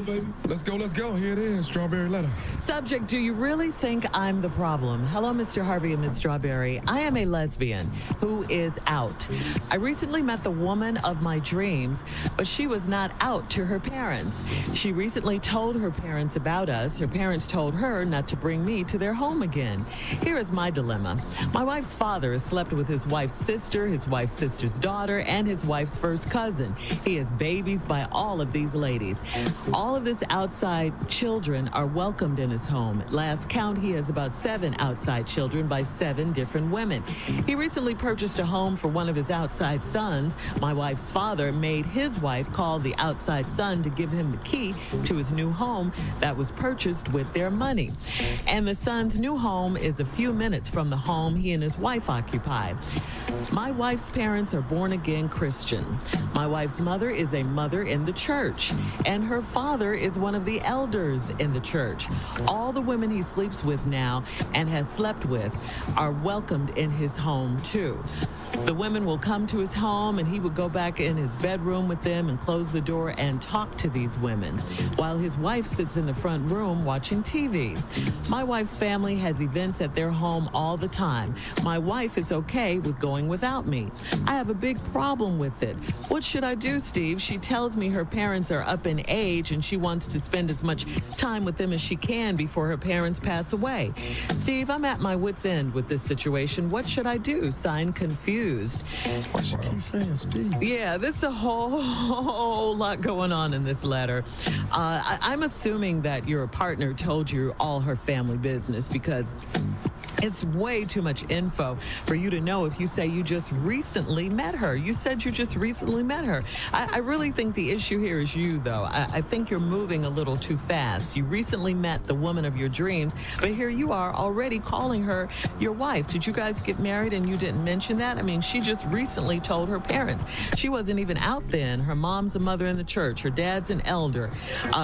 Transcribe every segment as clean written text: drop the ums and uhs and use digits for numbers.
baby. Let's go. Here it is, strawberry letter. Subject, do you really think I'm the problem? Hello, Mr. Harvey and Miss Strawberry. I am a lesbian who is out. I recently met the woman of my dreams, but she was not out to her parents. She recently told her parents about us. Her parents told her not to bring me to their home again. Here is my dilemma. My wife's father has slept with his wife's sister's daughter, and his wife's first cousin. He has babies by all of these ladies. All of this outside children are welcomed in his home. At last count, he has about 7 outside children by 7 different women. He recently purchased a home for one of his outside sons. My wife's father made his wife call the outside son to give him the key to his new home that was purchased with their money. And the son's new home is a few minutes from the home he and his wife occupy. My wife's parents are born-again Christian. My wife's mother is a mother in the church, and her father is one of the elders in the church. All the women he sleeps with now and has slept with are welcomed in his home, too. The women will come to his home, and he would go back in his bedroom with them and close the door and talk to these women, while his wife sits in the front room watching TV. My wife's family has events at their home all the time. My wife is okay with going without me. I have a big problem with it. What should I do, Steve? She tells me her parents are up in age, and she wants to spend as much time with them as she can before her parents pass away. Steve, I'm at my wit's end with this situation. What should I do? Signed, confused. Why she keep saying Steve? Yeah, this is a whole lot going on in this letter. I'm assuming that your partner told you all her family business, because it's way too much info for you to know if you say you just recently met her. You said you just recently met her. I really think the issue here is you, though. I think you're moving a little too fast. You recently met the woman of your dreams, but here you are already calling her your wife. Did you guys get married and you didn't mention that? I mean, she just recently told her parents. She wasn't even out then. Her mom's a mother in the church. Her dad's an elder,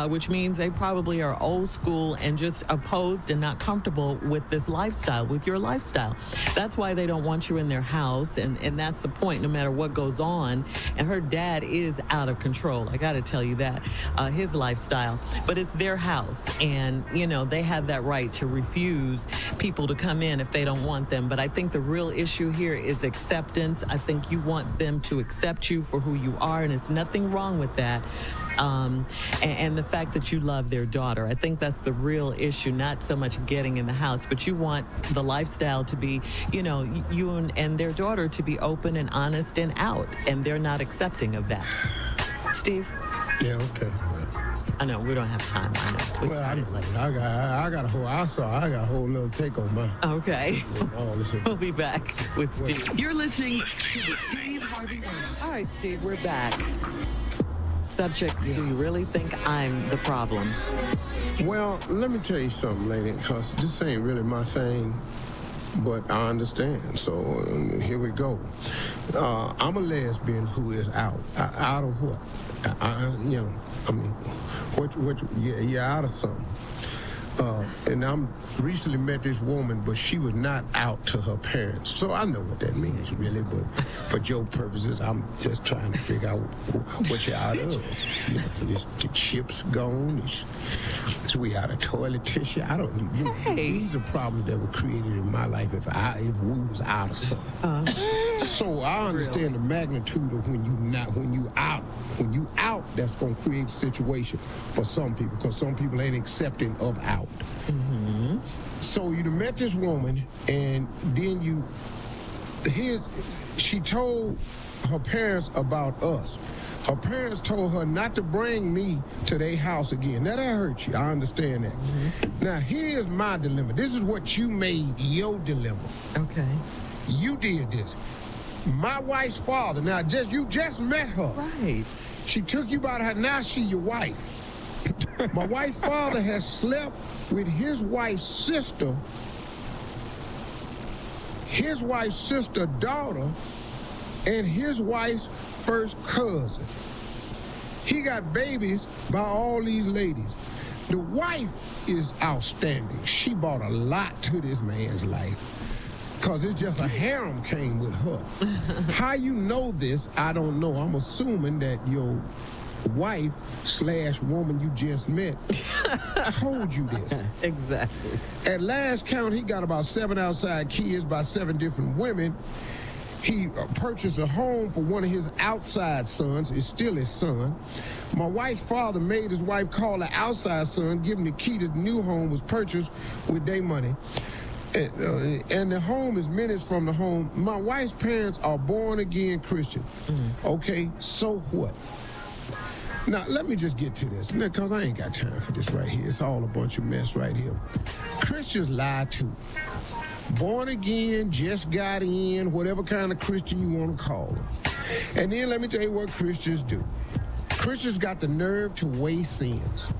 which means they probably are old school and just opposed and not comfortable with this lifestyle, with your lifestyle. That's why they don't want you in their house, and that's the point, no matter what goes on. And her dad is out of control. I got to tell you that, his lifestyle. But it's their house, and, you know, they have that right to refuse people to come in if they don't want them. But I think the real issue here is acceptance. I think you want them to accept you for who you are, and there's nothing wrong with that. And the fact that you love their daughter. I think that's the real issue, not so much getting in the house, but you want the lifestyle to be, you know, you and their daughter to be open and honest and out, and they're not accepting of that. Steve? Yeah, okay. I know, we don't have time. I know. Well, I know. I got a whole little take on mine. Okay. Yeah, we'll be back with Steve. You're listening to the Steve Harvey. All right, Steve, we're back. Subject, do you really think I'm the problem? Well, let me tell you something, lady, because this ain't really my thing, but I understand. So here we go. I'm a lesbian who is out. Out of what? You're out of something. And I'm recently met this woman, but she was not out to her parents. So I know what that means, really, but for your purposes, I'm just trying to figure out what you're out of. You know, the chips gone, so we out of toilet tissue. I don't, these are problems that were created in my life if we was out of something. So I understand the magnitude of when you out, that's going to create a situation for some people, because some people ain't accepting of out. Mm-hmm. So you met this woman, and then she told her parents about us. Her parents told her not to bring me to their house again. Now, that hurt you. I understand that. Mm-hmm. Now, here's my dilemma. This is what you made your dilemma. Okay. You did this. My wife's father, now, you just met her. Right. She took you by the hand. Now she your wife. My wife's father has slept with his wife's sister, daughter, and his wife's first cousin. He got babies by all these ladies. The wife is outstanding. She brought a lot to this man's life, because it's just a harem came with her. How you know this, I don't know. I'm assuming that your wife / woman you just met told you this. Exactly. At last count, he got about 7 outside kids by 7 different women. He purchased a home for one of his outside sons. It's still his son. My wife's father made his wife call the outside son, give him the key to the new home was purchased with their money. And the home is minutes from the home. My wife's parents are born-again Christian. Okay, so what? Now, let me just get to this, because I ain't got time for this right here. It's all a bunch of mess right here. Christians lie too. Born again, just got in, whatever kind of Christian you want to call them. And then let me tell you what Christians do. Christians got the nerve to weigh sins.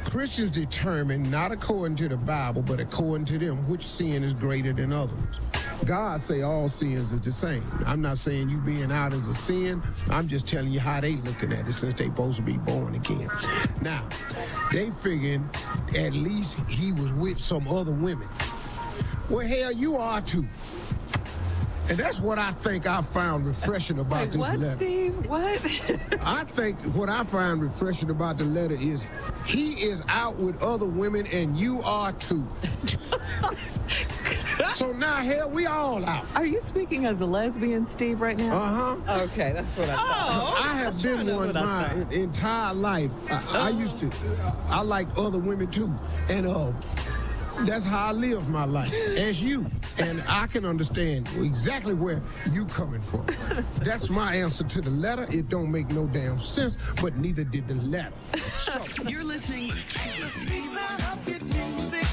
Christians determine, not according to the Bible, but according to them, which sin is greater than others. God say all sins is the same. I'm not saying you being out is a sin. I'm just telling you how they looking at it since they supposed to be born again. Now, they figuring at least he was with some other women. Well, hell, you are too. And that's what I think I found refreshing about this letter. Steve? What? I think what I find refreshing about the letter is he is out with other women and you are too. So now, hell, we all out. Are you speaking as a lesbian, Steve, right now? Uh-huh. Okay, that's what I thought. I have been one my entire life. I like other women too. And that's how I live my life, as you. And I can understand exactly where you coming from. That's my answer to the letter. It don't make no damn sense, but neither did the letter. So, you're listening to the sweet sound of good music.